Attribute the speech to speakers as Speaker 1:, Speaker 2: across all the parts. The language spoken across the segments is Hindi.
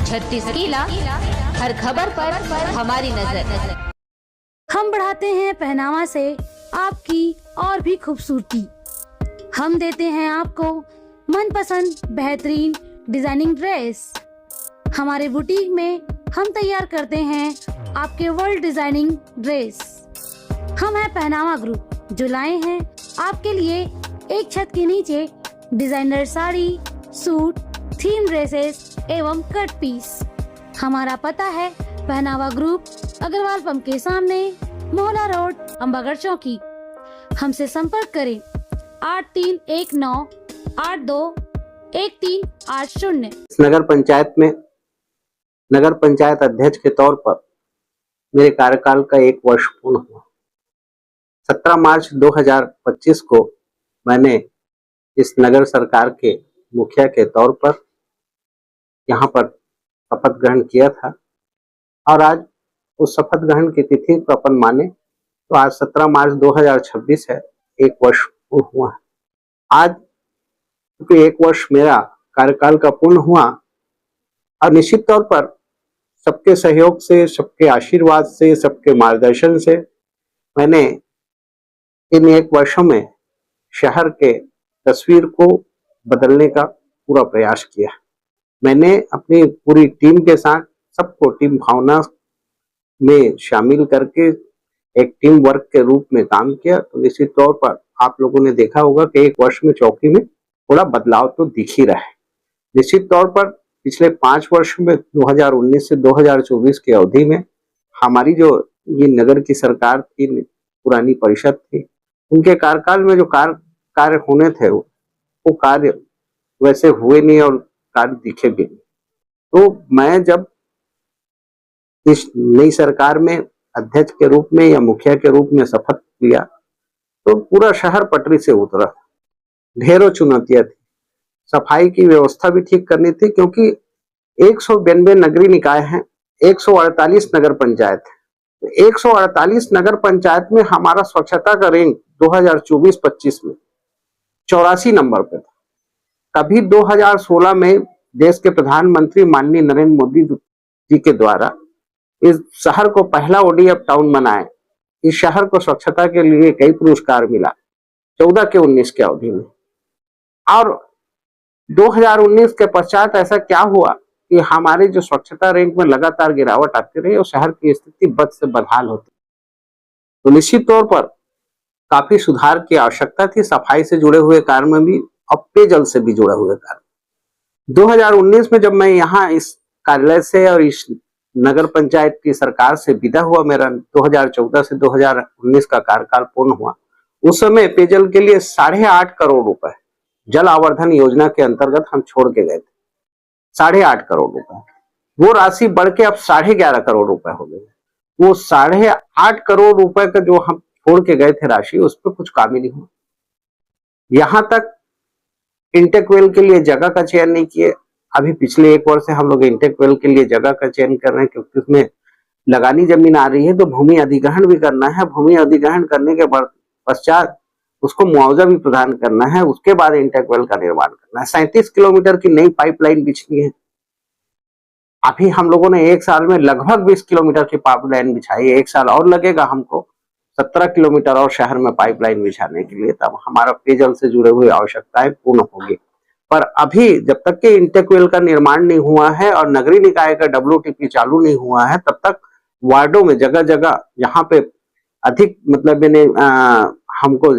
Speaker 1: छत्तीसगढ़ हर खबर पर हमारी नजर।
Speaker 2: हम बढ़ाते हैं पहनावा से आपकी और भी खूबसूरती। हम देते हैं आपको मनपसंद बेहतरीन डिजाइनिंग ड्रेस। हमारे बुटीक में हम तैयार करते हैं आपके वर्ल्ड डिजाइनिंग ड्रेस। हम हैं पहनावा ग्रुप, जो लाए हैं आपके लिए एक छत के नीचे designer sari, suit, theme dresses एवं कट पीस। हमारा पता है पहनावा ग्रुप, अग्रवाल पंप के सामने, मोहला रोड, अंबागढ़ चौकी। हमसे संपर्क करें 8319821380।
Speaker 3: नगर पंचायत में नगर पंचायत अध्यक्ष के तौर पर मेरे कार्यकाल का 1 वर्ष पूर्ण हुआ। 17 मार्च 2025 को मैंने इस नगर सरकार के मुखिया के तौर पर यहाँ पर शपथ ग्रहण किया था और आज उस शपथ ग्रहण की तिथि को अपन माने तो आज 17 मार्च 2026 है, 1 वर्ष पूर्ण हुआ है। आज क्योंकि 1 वर्ष मेरा कार्यकाल का पूर्ण हुआ और निश्चित तौर पर सबके सहयोग से, सबके आशीर्वाद से, सबके मार्गदर्शन से मैंने इन 1 वर्षों में शहर के तस्वीर को बदलने का पूरा प्रयास किया। मैंने अपनी पूरी टीम के साथ सबको टीम भावना में शामिल करके एक टीम वर्क के रूप में काम किया। तो निश्चित तौर पर आप लोगों ने देखा होगा कि 1 वर्ष में चौकी में थोड़ा बदलाव तो दिख ही रहा है। निश्चित तौर पर पिछले 5 वर्ष में 2019 से 2024 की अवधि में हमारी जो ये नगर की सरकार थी, पुरानी परिषद थी, उनके कार्यकाल में जो कार्य होने थे वो कार्य वैसे हुए नहीं और कार्य दिखे भी नहीं। तो मैं जब इस नई सरकार में अध्यक्ष के रूप में या मुखिया के रूप में शपथ लिया तो पूरा शहर पटरी से उतरा। ढेरों चुनौतियां थी, सफाई की व्यवस्था भी ठीक करनी थी क्योंकि 192 नगरीय निकाय हैं, 148 नगर पंचायत है। 148 नगर पंचायत में हमारा स्वच्छता का रैंक 2024-25 में 84 नंबर पे था। कभी 2016 में देश के प्रधानमंत्री माननीय नरेंद्र मोदी जी के द्वारा इस शहर को पहला ODF टाउन बनाए। इस शहर को स्वच्छता के लिए कई पुरस्कार मिला 14 के 19 के अवधि में। और 2019 के पश्चात ऐसा क्या हुआ कि हमारे जो स्वच्छता रैंक में लगातार गिरावट आती रही और शहर की स्थिति बद से बदहाल होती। तो निश्चित तौर पर काफी सुधार की आवश्यकता थी, सफाई से जुड़े हुए कार्य में भी और पेयजल से भी जुड़े हुए कार्य। 2019 में जब मैं यहाँ इस कार्यालय से और इस नगर पंचायत की सरकार से विदा हुआ, मेरा 2014 से 2019 का कार्यकाल पूर्ण हुआ, उस समय पेयजल के लिए 8.5 करोड़ रुपए जल आवर्धन योजना के अंतर्गत हम छोड़ के गए थे। 8.5 करोड़ रुपए, वो राशि बढ़ के अब 11.5 करोड़ रुपए हो गई। वो 8.5 करोड़ रुपए का जो हम छोड़ के गए थे राशि, उस पर कुछ काम ही नहीं हुआ। यहां तक इंटेक वेल के लिए जगह का चयन नहीं किए। अभी पिछले 1 वर्ष से हम लोग इंटेक वेल के लिए जगह का चयन कर रहे हैं क्योंकि उसमें लगानी जमीन आ रही है तो भूमि अधिग्रहण भी करना है। भूमि अधिग्रहण करने के पश्चात उसको मुआवजा भी प्रदान करना है, उसके बाद इंटेक वेल का निर्माण करना है। 37 किलोमीटर की नई पाइपलाइन बिछनी है। अभी हम लोगों ने 1 साल में लगभग 20 किलोमीटर की पाइपलाइन बिछाई है। 1 साल और लगेगा हमको 17 किलोमीटर और शहर में पाइपलाइन बिछाने के लिए, तब हमारा पेयजल से जुड़े हुए आवश्यकताएं पूर्ण होगी। पर अभी जब तक कि इंटेक वेल का निर्माण नहीं हुआ है और नगरीय निकाय का WTP चालू नहीं हुआ है, तब तक वार्डों में जगह जगह जहाँ पे अधिक मतलब हमको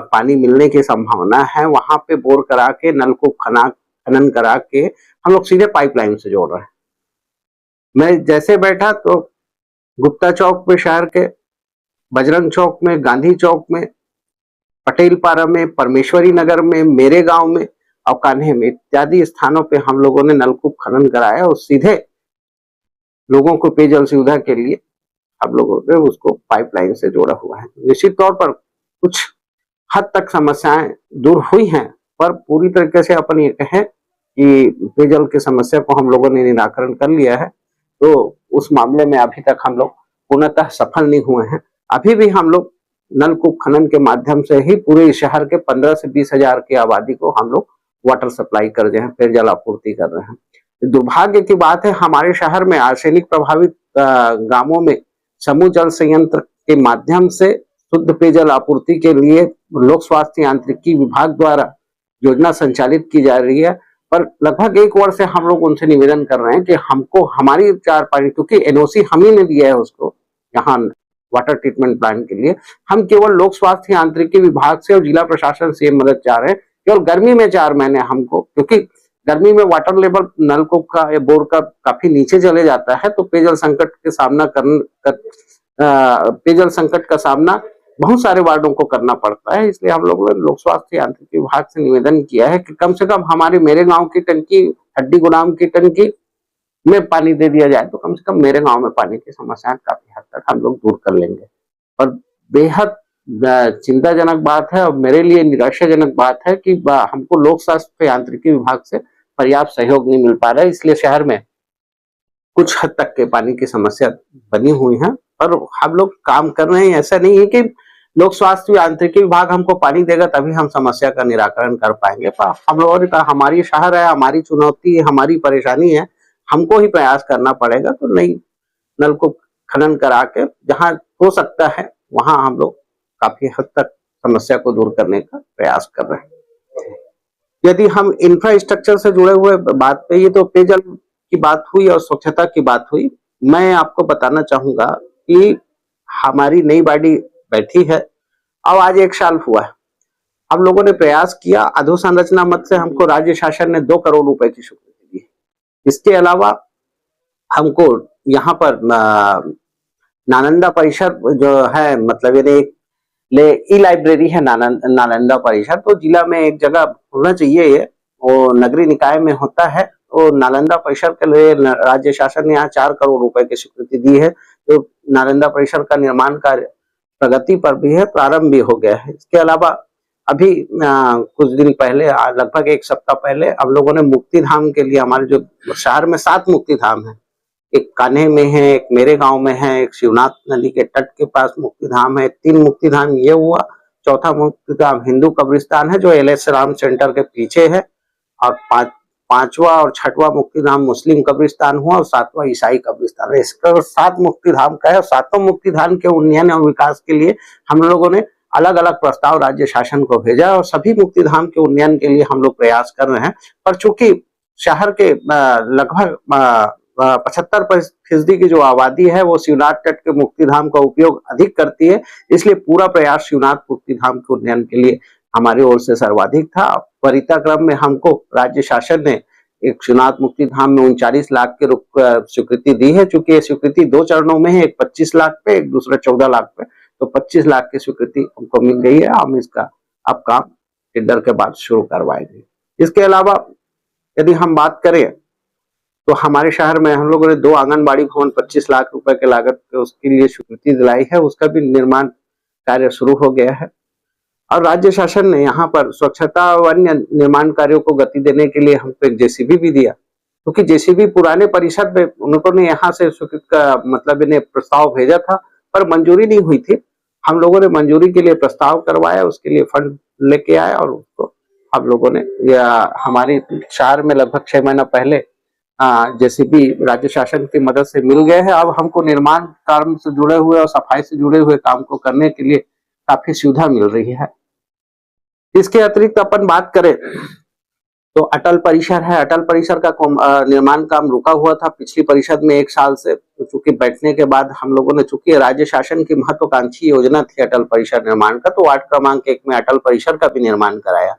Speaker 3: पानी मिलने की संभावना है, वहां पे बोर करा के नलकूप खनन करा के हम लोग सीधे पाइपलाइन से जोड़ रहे हैं। मैं जैसे बैठा तो गुप्ता चौक पे शहर के, बजरंग चौक में, गांधी चौक में, पटेल पारा में, परमेश्वरी नगर में, मेरे गांव में और कान्हे में इत्यादि स्थानों पे हम लोगों ने नलकूप खनन कराया और सीधे लोगों को पेयजल सुविधा के लिए हम लोगों ने उसको पाइपलाइन से जोड़ा हुआ है। निश्चित तौर पर कुछ हद तक समस्याएं दूर हुई हैं, पर पूरी तरीके से अपन ये कहें कि पेयजल की समस्या को हम लोगों ने निराकरण कर लिया है, तो उस मामले में अभी तक हम लोग पूर्णतः सफल नहीं हुए हैं। अभी भी हम लोग नलकूप खनन के माध्यम से ही पूरे शहर के 15 से 20 हजार की आबादी को हम लोग वाटर सप्लाई कर रहे हैं, पेयजल आपूर्ति कर रहे हैं। दुर्भाग्य की बात है, हमारे शहर में आर्सेनिक प्रभावित गांवों में समूह जल संयंत्र के माध्यम से शुद्ध पेयजल आपूर्ति के लिए लोक स्वास्थ्य यांत्रिकी विभाग द्वारा योजना संचालित की जा रही है। पर लगभग 1 वर्ष से हम लोग उनसे निवेदन कर रहे हैं कि हमको हमारी 4 पानी, क्योंकि एनओसी हम ही ने दिया है उसको यहाँ वाटर ट्रीटमेंट प्लांट के लिए, हम केवल लोक स्वास्थ्य यांत्रिकी विभाग से और जिला प्रशासन से मदद चाह रहे हैं। केवल गर्मी में 4 महीने हमको, क्योंकि गर्मी में वाटर लेवल नलकूप का या बोर का काफी नीचे चले जाता है, तो पेयजल संकट का सामना बहुत सारे वार्डों को करना पड़ता है। इसलिए हम लोगों ने लोक स्वास्थ्य यांत्रिकी विभाग से निवेदन किया है कि कम से कम हमारे मेरे गांव की टंकी, हड्डी गोदाम की टंकी में पानी दे दिया जाए, तो कम से कम मेरे गांव में पानी की समस्या काफी हद तक हम लोग दूर कर लेंगे। और बेहद चिंताजनक बात है और मेरे लिए निराशाजनक बात है कि हमको लोक स्वास्थ्य यांत्रिकी विभाग से पर्याप्त सहयोग नहीं मिल पा रहा है। इसलिए शहर में कुछ हद तक के पानी की समस्या बनी हुई है, पर हम लोग काम कर रहे हैं। ऐसा नहीं है कि लोक स्वास्थ्य यांत्रिकी विभाग हमको पानी देगा तभी हम समस्या का निराकरण कर पाएंगे, पर हम लोगों ने कहा हमारी शहर है, हमारी चुनौती है, हमारी परेशानी है, हमको ही प्रयास करना पड़ेगा। तो नई नलकूप खनन करा के जहाँ हो सकता है वहां हम लोग काफी हद तक समस्या को दूर करने का प्रयास कर रहे हैं। यदि हम इंफ्रास्ट्रक्चर से जुड़े हुए बात पे, ये तो पेयजल की बात हुई और स्वच्छता की बात हुई। मैं आपको बताना चाहूंगा कि हमारी नई बॉडी बैठी है, अब आज 1 साल हुआ है। हम लोगों ने प्रयास किया, अधोसंरचना मद से हमको राज्य शासन ने 2 करोड़ रुपए की स्वीकृति दी। इसके अलावा हमको यहाँ पर नालंदा परिसर जो है, मतलब ये ई लाइब्रेरी है नालंदा परिसर, तो जिला में एक जगह होना चाहिए, ये वो नगरीय निकाय में होता है। तो नालंदा परिसर के लिए राज्य शासन ने यहाँ 4 करोड़ रुपए की स्वीकृति दी है। तो नालंदा परिसर का निर्माण कार्य प्रगति पर भी है, प्रारंभ भी हो गया है। इसके अलावा अभी कुछ दिन पहले, लगभग 1 सप्ताह पहले, हम लोगों ने मुक्ति धाम के लिए, हमारे जो शहर में 7 मुक्ति धाम है, एक कान्हे में है, एक मेरे गांव में है, एक शिवनाथ नदी के तट के पास मुक्ति धाम है, 3 मुक्ति धाम ये हुआ। चौथा मुक्ति धाम हिंदू कब्रिस्तान है जो LS राम सेंटर के पीछे है, और 5वां और 6वां मुक्ति धाम मुस्लिम कब्रिस्तान हुआ, और 7वां ईसाई कब्रिस्तान है। इसका 7 मुक्ति धाम का है, और 7 मुक्ति धाम के उन्नयन और विकास के लिए हम लोगों ने अलग अलग प्रस्ताव राज्य शासन को भेजा, और सभी मुक्ति धाम के उन्नयन के लिए हम लोग प्रयास कर रहे हैं। पर चूंकि शहर के लगभग 75% की जो आबादी है वो शिवनाथ तट के मुक्ति धाम का उपयोग अधिक करती है, इसलिए पूरा प्रयास शिवनाथ मुक्ति धाम के उन्नयन के लिए हमारी ओर से सर्वाधिक था। परिताक्रम में हमको राज्य शासन ने एक शिवनाथ मुक्ति धाम में 39 लाख के स्वीकृति दी है। चूंकि ये स्वीकृति 2 चरणों में है, एक 25 लाख पे, एक दूसरा 14 लाख पे, तो 25 लाख की स्वीकृति हमको मिल गई है। हम इसका अब काम टेंडर के बाद शुरू करवाएंगे। इसके अलावा यदि हम बात करें तो हमारे शहर में हम लोगों ने 2 आंगनबाड़ी भवन 25 लाख रुपए के लागत पे उसके लिए स्वीकृति दिलाई है, उसका भी निर्माण कार्य शुरू हो गया है। और राज्य शासन ने यहाँ पर स्वच्छता और अन्य निर्माण कार्यों को गति देने के लिए हमको एक JCB भी दिया, क्योंकि JCB पुराने परिषद में उनको ने यहाँ से स्वीकृत का मतलब इन्हें प्रस्ताव भेजा था, पर मंजूरी नहीं हुई थी। हम लोगों ने मंजूरी के लिए प्रस्ताव करवाया, उसके लिए फंड लेके आए, और उसको हम लोगों ने हमारे शहर में लगभग 6 महीना पहले JCB राज्य शासन की मदद से मिल गए हैं। अब हमको निर्माण कार्य से जुड़े हुए और सफाई से जुड़े हुए काम को करने के लिए काफी सुविधा मिल रही है। इसके अतिरिक्त अपन बात करें तो अटल परिसर है। अटल परिसर का निर्माण काम रुका हुआ था पिछली परिषद में 1 साल से, तो चूंकि बैठने के बाद हम लोगों ने, चूंकि राज्य शासन की महत्वाकांक्षी योजना थी अटल परिसर निर्माण का, तो वार्ड क्रमांक 1 में अटल परिसर का भी निर्माण कराया।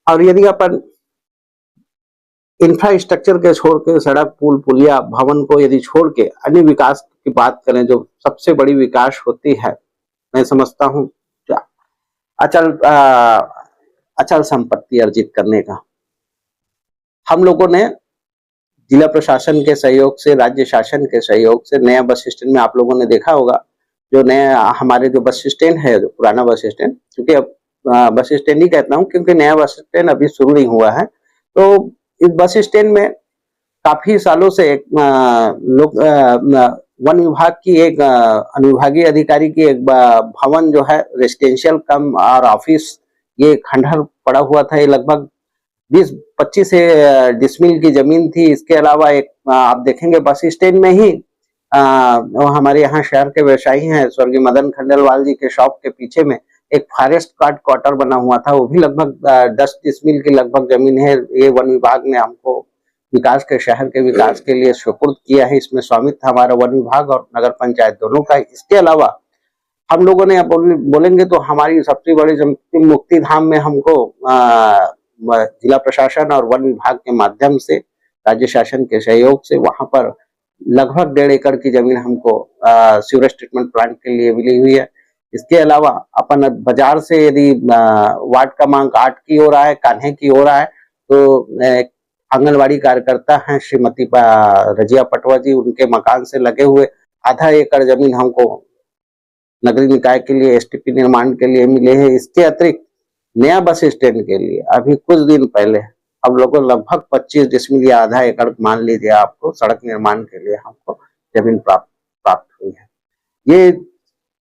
Speaker 3: और यदि अपन इंफ्रास्ट्रक्चर के छोड़ के, सड़क पुल पुलिया भवन को यदि छोड़ के अन्य विकास की बात करें, जो सबसे बड़ी विकास होती है, मैं समझता हूँ अचल संपत्ति अर्जित करने का। हम लोगों ने जिला प्रशासन के सहयोग से, राज्य शासन के सहयोग से नया बस स्टैंड में, आप लोगों ने देखा होगा जो नया हमारे जो बस स्टैंड है, जो पुराना बस स्टैंड, क्योंकि अब बस स्टैंड ही कहता हूँ क्योंकि नया बस स्टैंड अभी शुरू नहीं हुआ है, तो इस बस स्टैंड में काफी सालों से लोग वन विभाग की एक अनुविभागीय अधिकारी की एक भवन जो है रेजिडेंशियल कम और ऑफिस, ये खंडहर पड़ा हुआ था। ये लगभग 20-25 डिसमिल की जमीन थी। इसके अलावा एक आप देखेंगे बस स्टैंड में ही हमारे यहाँ शहर के व्यवसायी हैं स्वर्गीय मदन खंडेलवाल जी के शॉप के पीछे में एक फॉरेस्ट गार्ड क्वार्टर बना हुआ था, वो भी लगभग 10 डिसमिल की लगभग जमीन है। ये वन विभाग ने हमको विकास के शहर के विकास के लिए सुपुर्द किया है। इसमें स्वामित्व हमारा वन विभाग और नगर पंचायत दोनों का। इसके अलावा हम लोगों ने बोलेंगे तो हमारी सबसे बड़ी मुक्ति धाम में हमको जिला प्रशासन और वन विभाग के माध्यम से राज्य शासन के सहयोग से वहां पर लगभग 1.5 एकड़ की जमीन हमको सीवरेज ट्रीटमेंट प्लांट के लिए मिली हुई है। इसके अलावा अपन बाजार से यदि वार्ड क्रमांक 8 की ओर आए, कान्हे की ओर आए, तो आंगनवाड़ी कार्यकर्ता हैं श्रीमती रजिया पटवा जी, उनके मकान से लगे हुए आधा एकड़ जमीन हमको नगरीय निकाय के लिए एसटीपी निर्माण के लिए मिले हैं। इसके अतिरिक्त नया बस स्टैंड के लिए अभी कुछ दिन पहले हम लोगों को लगभग 25 डिसमिल या आधा एकड़ मान लीजिए आपको सड़क निर्माण के लिए हमको जमीन प्राप्त हुई है। ये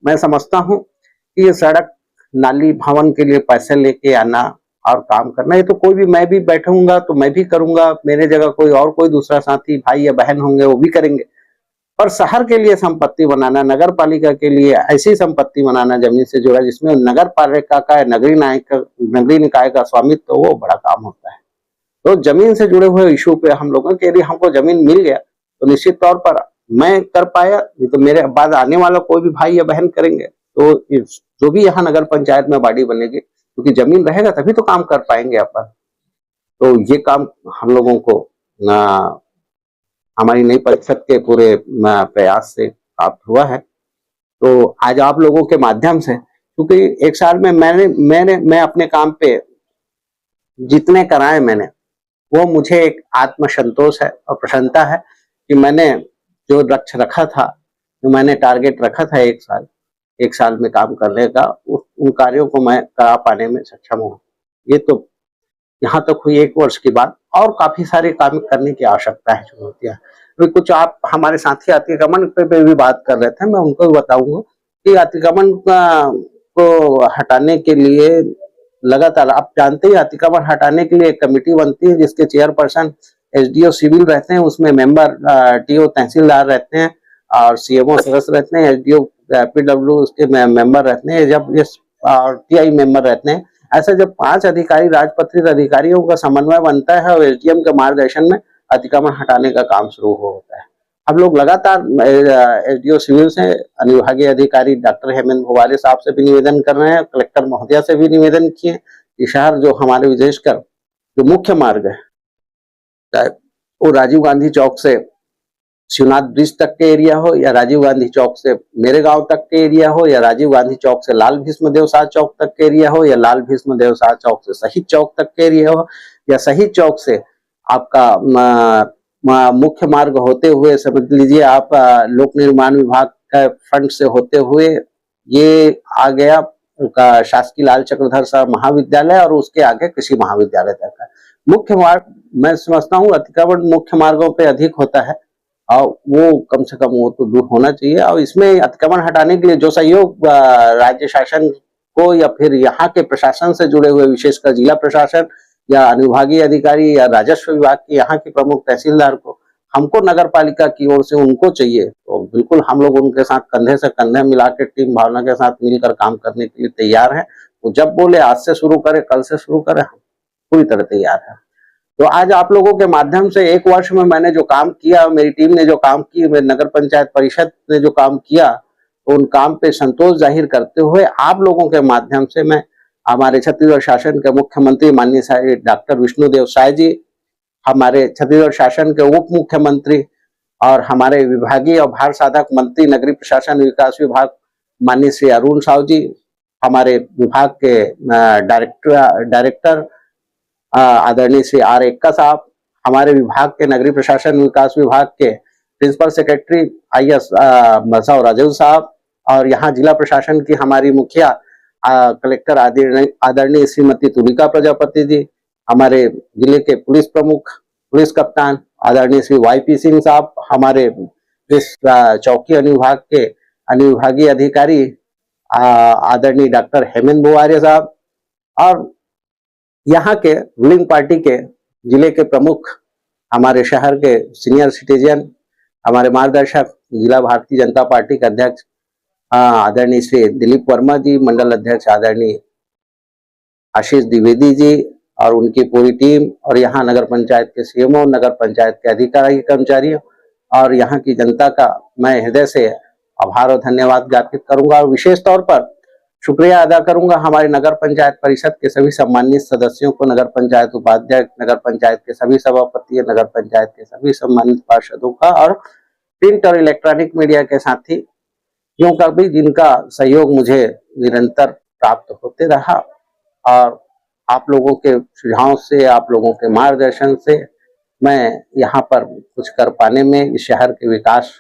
Speaker 3: मैं समझता हूँ कि ये सड़क नाली भवन के लिए पैसे लेके आना और काम करना, ये तो कोई भी, मैं भी बैठूंगा तो मैं भी करूंगा, मेरे जगह कोई दूसरा साथी भाई या बहन होंगे वो भी करेंगे। पर शहर के लिए संपत्ति बनाना, नगर पालिका के लिए ऐसी संपत्ति बनाना जमीन से जुड़ा जिसमें नगर पालिका का नगरीय निकाय का स्वामित्व, तो वो बड़ा काम होता है। तो जमीन से जुड़े हुए इशू पे हम लोगों के यदि हमको जमीन मिल गया तो निश्चित तौर पर मैं कर पाया, नहीं तो मेरे बाद आने वाला कोई भी भाई या बहन करेंगे। तो जो भी यहाँ नगर पंचायत में बॉडी बनेगी, क्योंकि जमीन रहेगा तभी तो काम कर पाएंगे अपन। तो ये काम हम लोगों को हमारी नई परिषद के पूरे प्रयास से प्राप्त हुआ है। तो आज आप लोगों के माध्यम से, क्योंकि एक साल में मैं अपने काम पे जितने कराए मैंने, वो मुझे एक आत्मसंतोष है और प्रसन्नता है कि मैंने जो लक्ष्य रखा था, जो मैंने टारगेट रखा था एक साल में काम करने का, उन कार्यों को मैं करा पाने में सक्षम हूँ। ये तो यहाँ तक हुई 1 वर्ष की बात, और काफी सारे काम करने की आवश्यकता है, चुनौतियां। तो कुछ आप हमारे साथी अतिक्रमण पे भी बात कर रहे थे, मैं उनको भी बताऊंगा कि अतिक्रमण को हटाने के लिए लगातार, आप जानते हैं अतिक्रमण हटाने के लिए एक कमेटी बनती है जिसके चेयरपर्सन एसडीओ सिविल रहते हैं, उसमें मेंबर टीओ तहसीलदार रहते हैं और सीएमओ सदस्य रहते हैं, एसडीओ पीडब्ल्यू उसके मेंबर रहते हैं, जब ये और टीआई मेंबर रहते हैं। ऐसा जब 5 अधिकारी, राजपत्रित अधिकारियों का समन्वय बनता है और एसडीएम के मार्गदर्शन में अतिक्रमण हटाने का काम शुरू होता है। हम लोग लगातार एसडीओ सिविल से अनुविभागीय अधिकारी डॉक्टर हेमंत भोवाले साहब से भी निवेदन कर रहे हैं, कलेक्टर महोदया से भी निवेदन किए कि शहर जो हमारे विशेषकर जो मुख्य मार्ग है, चाहे वो राजीव गांधी चौक से शिवनाथ ब्रिज तक के एरिया हो, या राजीव गांधी चौक से मेरे गांव तक के एरिया हो, या राजीव गांधी चौक से लाल भीष्मदेव शाह चौक तक के एरिया हो, या लाल भीष्मदेव शाह चौक से शहीद चौक तक के एरिया हो, या शहीद चौक से आपका मुख्य मार्ग होते हुए समझ लीजिए आप लोक निर्माण विभाग का फंड से होते हुए ये आ गया उनका शासकीय लाल चक्रधर साहब महाविद्यालय और उसके आगे कृषि महाविद्यालय तक का मुख्य मार्ग। मैं समझता हूँ अतिक्रमण मुख्य मार्गों पे अधिक होता है और वो कम से कम वो तो दूर होना चाहिए। और इसमें अतिक्रमण हटाने के लिए जो सहयोग राज्य शासन को या फिर यहाँ के प्रशासन से जुड़े हुए, विशेषकर जिला प्रशासन या अनुविभागीय अधिकारी या राजस्व विभाग के यहाँ के प्रमुख तहसीलदार को, हमको नगर पालिका की ओर से उनको चाहिए, तो बिल्कुल हम लोग उनके साथ कंधे से कंधे मिला के टीम भावना के साथ मिलकर काम करने के लिए तैयार हैं। वो जब बोले आज से शुरू करें, कल से शुरू करें, हम पूरी तरह तैयार है। तो आज आप लोगों के माध्यम से 1 वर्ष में मैंने जो काम किया, मेरी टीम ने जो काम की, मेरी नगर पंचायत परिषद ने जो काम किया, तो उन काम पे संतोष जाहिर करते हुए आप लोगों के माध्यम से मैं हमारे छत्तीसगढ़ शासन के मुख्यमंत्री माननीय डॉक्टर विष्णुदेव साय जी, हमारे छत्तीसगढ़ शासन के उप मुख्यमंत्री और हमारे विभागीय और भार साधक मंत्री नगरीय प्रशासन विकास विभाग माननीय श्री अरुण साहू जी, हमारे विभाग के डायरेक्टर आदरणीय श्री आर एक्का साहब, हमारे विभाग के नगरीय प्रशासन विकास विभाग के प्रिंसिपल सेक्रेटरी IS मसाओ राजू साहब, और यहाँ जिला प्रशासन की हमारी मुखिया कलेक्टर आदरणीय श्रीमती तुलिका प्रजापति जी, हमारे जिले के पुलिस प्रमुख, पुलिस कप्तान आदरणीय श्री YP सिंह साहब, हमारे इस चौकी अनुविभाग के अनुविभागीय अधिकारी आदरणीय डॉक्टर हेमंत भोवाले साहब, और यहाँ के रूलिंग पार्टी के जिले के प्रमुख, हमारे शहर के सीनियर सिटीजन, हमारे मार्गदर्शक, जिला भारतीय जनता पार्टी के अध्यक्ष आदरणीय श्री दिलीप वर्मा जी, मंडल अध्यक्ष आदरणीय आशीष द्विवेदी जी और उनकी पूरी टीम, और यहाँ नगर पंचायत के सीएमओ, नगर पंचायत के अधिकारी कर्मचारियों और यहाँ की जनता का मैं हृदय से आभार और धन्यवाद ज्ञापित करूंगा। और विशेष तौर पर शुक्रिया अदा करूंगा हमारे नगर पंचायत परिषद के सभी सम्मानित सदस्यों को, नगर पंचायत उपाध्यक्ष, नगर पंचायत के सभी सभापति, नगर पंचायत के सभी सम्मानित पार्षदों का, और प्रिंट और इलेक्ट्रॉनिक मीडिया के साथियों का भी, जिनका सहयोग मुझे निरंतर प्राप्त होते रहा। और आप लोगों के सुझाव से, आप लोगों के मार्गदर्शन से मैं यहाँ पर कुछ कर पाने में, इस शहर के विकास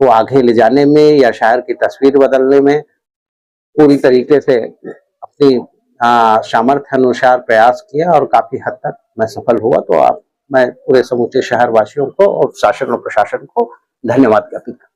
Speaker 3: को आगे ले जाने में या शहर की तस्वीर बदलने में पूरी तरीके से अपनी सामर्थ्य अनुसार प्रयास किया और काफी हद तक मैं सफल हुआ। तो मैं पूरे समूचे शहर वासियों को और शासन और प्रशासन को धन्यवाद ज्ञापित करता हूं।